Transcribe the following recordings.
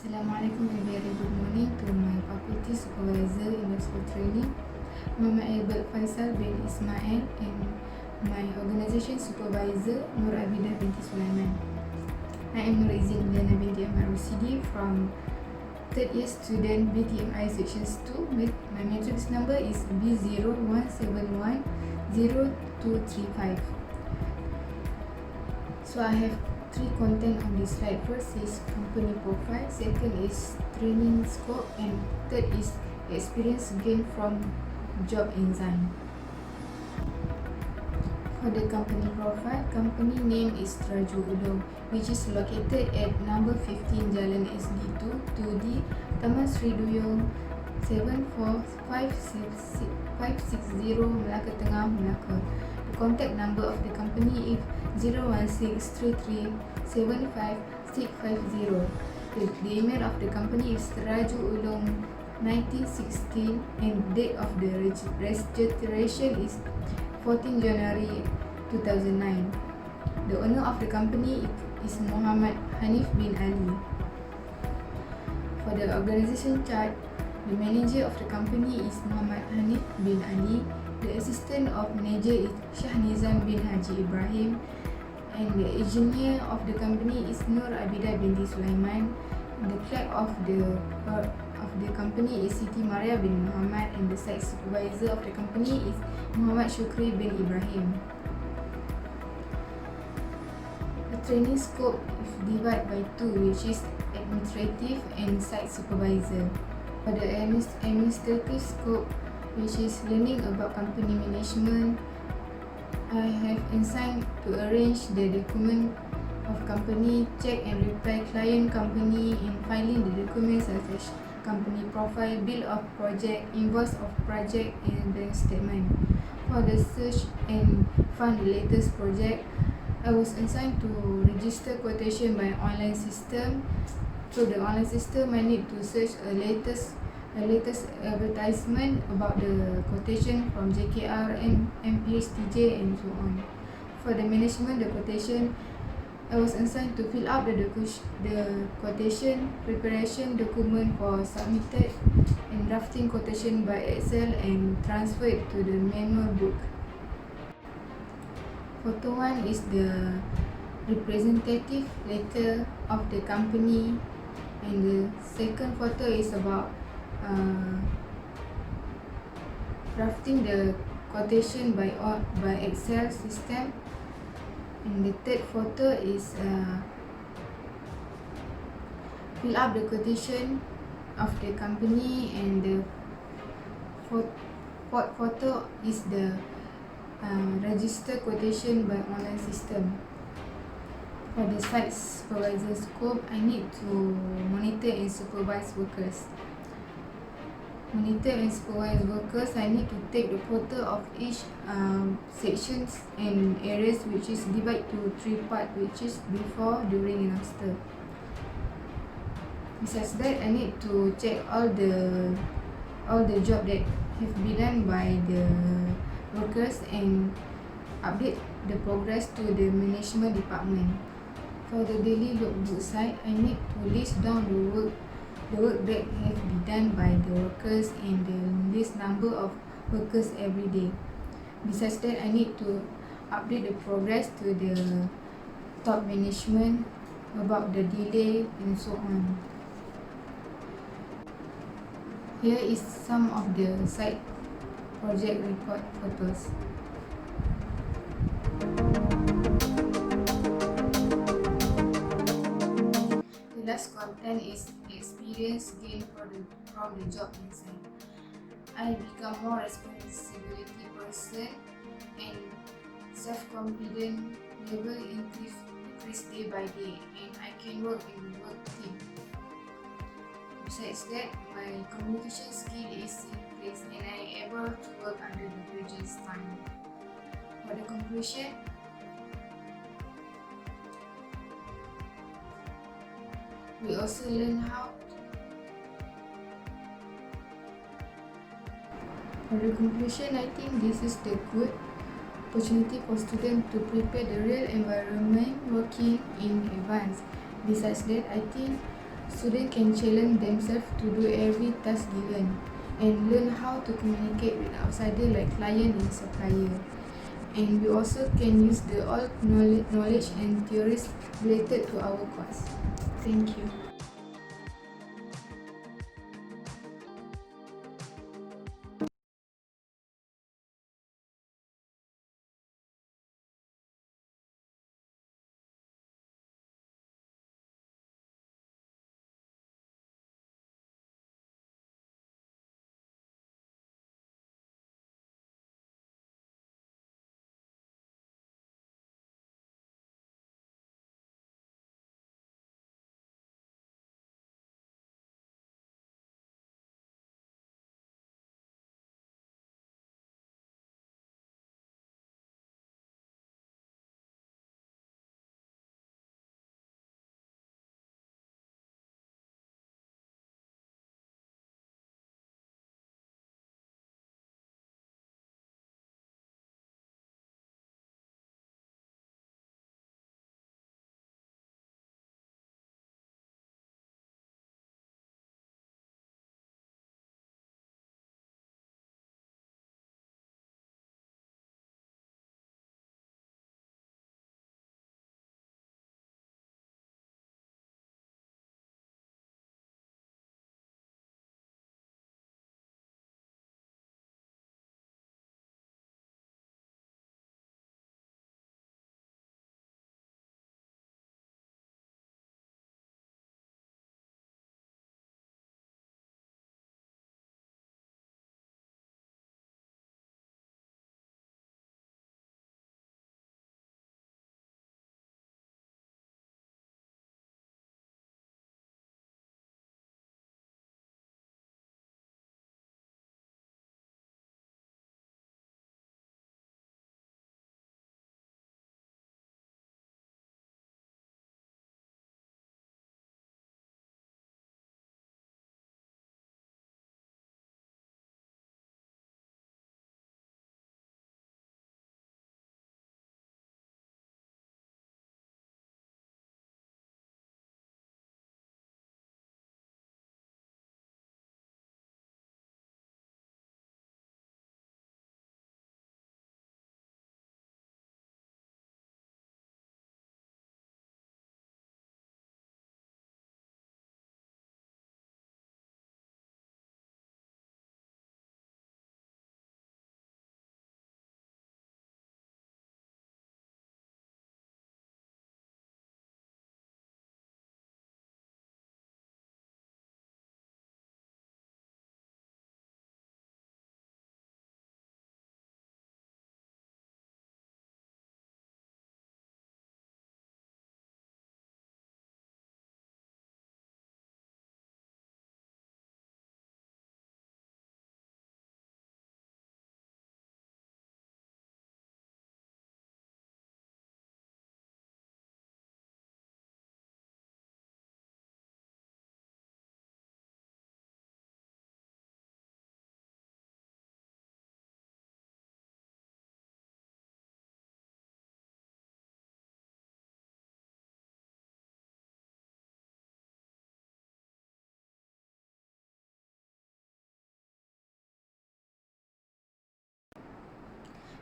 Assalamualaikum and very good morning to my faculty supervisor in the school training, Muhammad Albert Faisal bin Ismail, and my organisation supervisor, Nur Abidah binti Sulaiman. I am Nur Izin Liana binti Ahmad Rusidi from 3rd year student BTMI sections 2. My matrix number is B01710235. So I have three content on this slide. First is company profile, second is training scope, and third is experience gained from job ensign. For the company profile, company name is Traju Ulum, which is located at number 15 Jalan SD2 2D, Taman Sri Duyung 74560 Melaka Tengah, Melaka. The contact number of the company is 01633755650. The email of the company is rajuulung1916 and date of the registration is 14 January 2009. The owner of the company is Muhammad Hanif bin Ali. For the organization chart, the manager of the company is Muhammad Hanif bin Ali. The assistant of manager is Shah Nizam bin Haji Ibrahim, and the engineer of the company is Nur Abidah binti Sulaiman. The clerk of the company is Siti Maria bin Muhammad, and the site supervisor of the company is Muhammad Shukri bin Ibrahim. The training scope is divided by two, which is administrative and site supervisor. For the administrative scope, which is learning about company management, I have assigned to arrange the document of company, check and reply client company, and filing the documents such as company profile, bill of project, invoice of project, and bank statement. For the search and fund the latest project, I was assigned to register quotation by online system. Through the online system, I need to search a latest advertisement about the quotation from JKR, MPHTJ, and so on. For the management, the quotation, I was assigned to fill out the quotation preparation document for submitted and drafting quotation by Excel and transfer it to the manual book. Photo 1 is the representative letter of the company, and the second photo is about drafting the quotation by Excel system, and the third photo is fill up the quotation of the company, and the fourth photo is the register quotation by online system. For the site supervisor scope, I need to monitor and supervise workers. Monitor and supervise workers, I need to take the photo of each sections and areas, which is divided to three parts, which is before, during, and after. Besides that, I need to check all the job that have been done by the workers and update the progress to the management department. For the daily logbook side, I need to list down the work that have been done by the workers and the list number of workers every day. Besides that, I need to update the progress to the top management about the delay and so on. Here is some of the site project report photos. The last content is experience gained from the job ensign. I become more responsibility person, and self-confidence level increase day by day, and I can work in the work team. Besides that, my communication skill is increased, and I am able to work under the pressure time. For the conclusion, we also learn how. For the conclusion, I think this is the good opportunity for students to prepare the real environment working in advance. Besides that, I think Students can challenge themselves to do every task given and learn how to communicate with outsiders like client and supplier. And we also can use the all knowledge and theories related to our course. Thank you.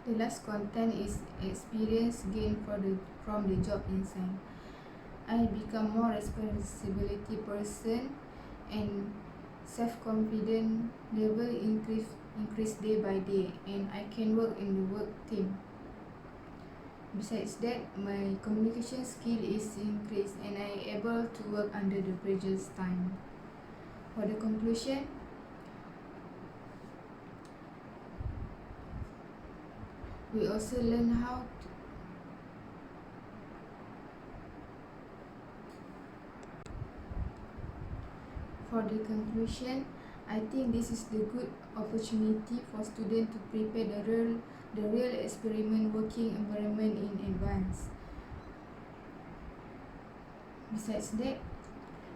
The last content is experience gained from the job inside. I become more responsibility person and self-confidence level increase day by day, and I can work in the work team. Besides that, my communication skill is increased and I able to work under the pressure time. For the conclusion, we also learn how to, for the conclusion, I think this is the good opportunity for students to prepare the real experiment working environment in advance. Besides that,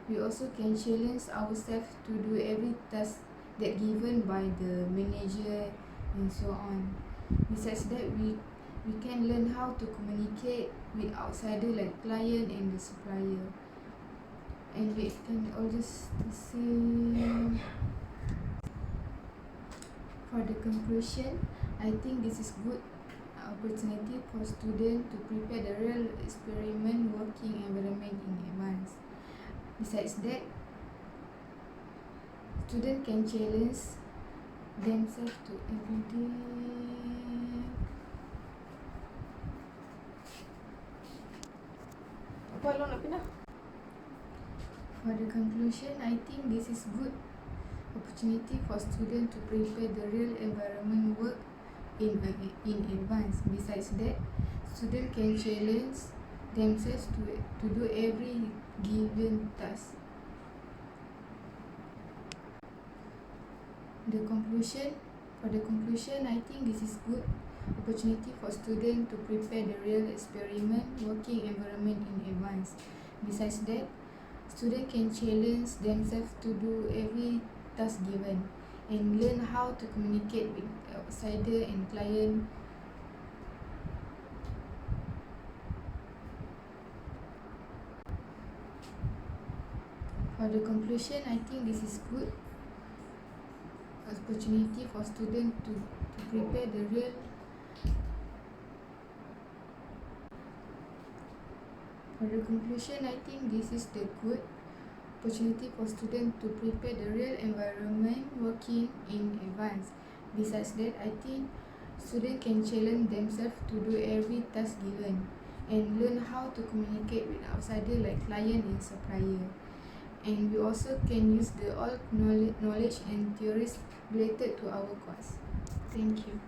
we also can challenge ourselves to do every task that given by the manager and so on. Besides that, we can learn how to communicate with outsider like client and the supplier. and we can all just see. For the conclusion, I think this is good opportunity for students to prepare the real experiment working environment in advance. Besides that, students can challenge themselves to everyday. Apa lo nak pindah? For the conclusion, I think this is good opportunity for students to prepare the real environment work in advance. Besides that, students can challenge themselves to do every given task. For the conclusion, I think this is good opportunity for students to prepare the real experiment working environment in advance. Besides that, students can challenge themselves to do every task given and learn how to communicate with outsider and client. For the conclusion, I think this is good opportunity for students to prepare the real. For the conclusion, I think this is the good opportunity for students to prepare the real environment working in advance. Besides that, I think students can challenge themselves to do every task given and learn how to communicate with outsider like client and supplier. And we also can use the all knowledge and theories related to our course. Thank you.